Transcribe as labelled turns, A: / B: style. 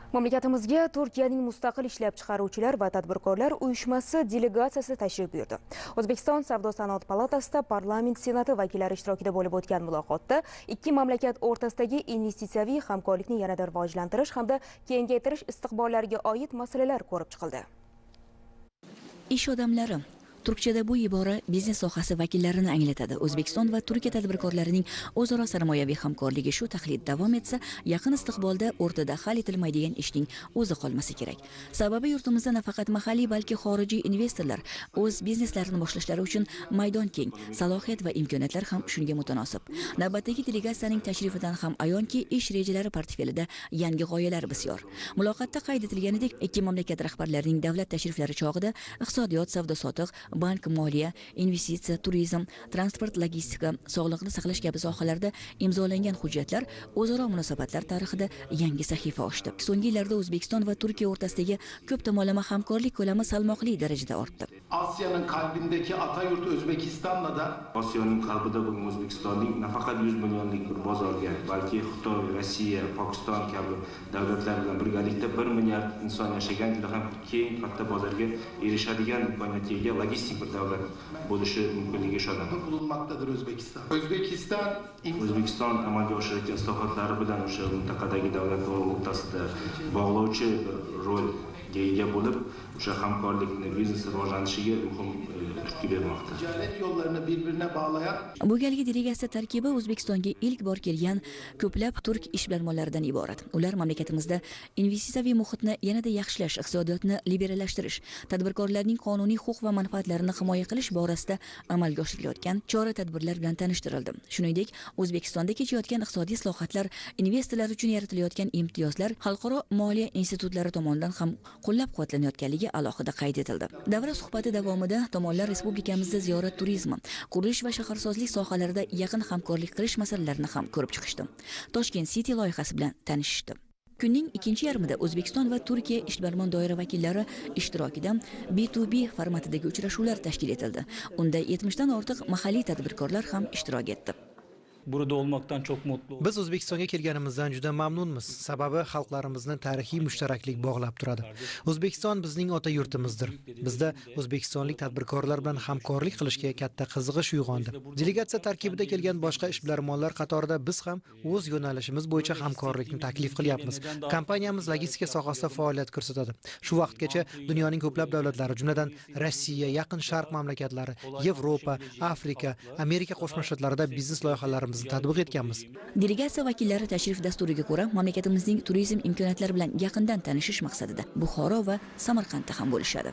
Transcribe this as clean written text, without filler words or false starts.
A: Mamlakatimizga Turkiyaning mustaqil ishlab chiqaruvchilar va tadbirkorlar uyushmasi delegatsiyasi tashrif buyurdi. O'zbekiston Savdo-sanoat palatasida parlament senati vakillari ishtirokida bo'lib o'tgan muloqotda ikki mamlakat o'rtasidagi investitsiyaviy hamkorlikni yanada rivojlantirish hamda kengaytirish istiqbollariga oid masalalar ko'rib chiqildi.
B: Ish odamlari. Turkchada bu ibora biznes sohasi vakillarini anglatadi. O'zbekiston va Turkiya tadbirkorlarining o'zaro sarmoyaviy hamkorligi shu taxlit davom etsa, yaqin istiqbolda o'rtada hal etilmaydigan ishning o'zi qolmasa kerak. Sababi yurtimizda nafaqat mahalliy, balki xorijiy investorlar o'z bizneslarini boshlashlari uchun maydon keng, salohiyat va imkoniyatlar ham shunga mutanosib. Navbatdagi delegatsiyaning tashrifidan ham ayonki, ish rejalari portfelida yangi g'oyalar bisyor. Muloqotda qayd etilganidek, ikki mamlakat rahbarlarining davlat tashriflari chog'ida iqtisodiyot, savdo-sotiq, bank, moliya, investitsiya, turizm, transport, logistika, sog'liqni saqlash kabi sohalarda imzolangan hujjatlar o'zaro munosabatlar tarixida yangi sahifa ochdi. So'nggi yillarda O'zbekiston va Turkiya o'rtasidagi ko'p tomonlama hamkorlik ko'lami salmoqli darajada ortdi.
C: Asya'nın kalbindeki Atayurt Özbekistan'la da
D: Osiyoning qalbida bo'lgan O'zbekistonning nafaqat 100 millionlik bir bozorga, balki Xitoy, Rossiya, Pokiston kabi davlatlar bilan birgalikda 1 milliard inson yashagan juda ham keng katta bozorga erishadigan imkoniyatga ega logistik bir davlat bo'lishi mumkinligiga ishonaman.
C: bulunmaktadır Özbekistan.
D: O'zbekiston amalga oshirayotgan islohotlari bilan o'sha mintaqadagi davlatlar o'rtasida bog'lovchi bir rolga ega bo'lib, o'sha hamkorlikni, biznesni rivojlanishiga muhim turtki bermoqda.
C: Ticaret yollarını birbirine bağlayan
B: Bu galgi delegatsiya tarkibi O'zbekistonga ilk bor kelgan ko'plab turk ishbilarmonlaridan iborat. Ular mamlakatimizda investitsiyaviy muhitni yanada yaxshilash, iqtisodiyotni liberallashtirish, tadbirkorlarning qonuniy huquq va manfaatlarini himoya qilish borasida amalga oshirilayotgan chora-tadbirlar bilan tanishtirildi. Shuningdek, O'zbekistonda kechayotgan iqtisodiy islohotlar, investorlar uchun yaratilayotgan imtiyozlar xalqaro moliya institutlari tomonidan ham qo'llab-quvvatlanayotganligi alohida qayd etildi. Davra suhbati davomida tomonlar respublikamizda ziyorat turizmi, qurilish va shaharsozlik sohalarida yaqin hamkorlik qilish masalalarini ham ko'rib chiqishdi. Toshkent City loyihasi bilan tanishishdi. Kunning ikkinchi yarmida O'zbekiston va Turkiya ishbilarmon doira vakillari ishtirokida B2B formatidagi uchrashuvlar tashkil etildi. Unda 70 dan ortiq mahalliy tadbirkorlar ham ishtirok etdi.
E: Burada olmaktan çok mutlu.
F: Biz O'zbekistonga kelganimizdan juda mamnunmiz. Sababi xalqlarimizni tarixiy mushtaraklik bog'lab turadi. O'zbekiston bizning ota yurtimizdir. Bizda o'zbekistonlik tadbirkorlar bilan hamkorlik qilishga katta qiziqish uyg'ondi. Delegatsiya tarkibida kelgan boshqa ishbilarmonlar qatorida biz ham o'z yo'nalishimiz bo'yicha hamkorlikni taklif qilyapmiz. Kompaniyamiz logistika sohasida faoliyat ko'rsatadi. Shu vaqtgacha dunyoning ko'plab davlatlari, jumladan Rossiya, Yaqin Sharq mamlakatlari, Yevropa, Afrika, Amerika Qo'shma Shtatlarida biznes loyihalarimizni tatbiq etganmiz.
B: Delegatsiya vakillari tashrif dasturiga ko'ra mamlakatimizning turizm imkoniyatlari bilan yaqindan tanishish maqsadida Buxoro va Samarqandda ham bo'lishadi.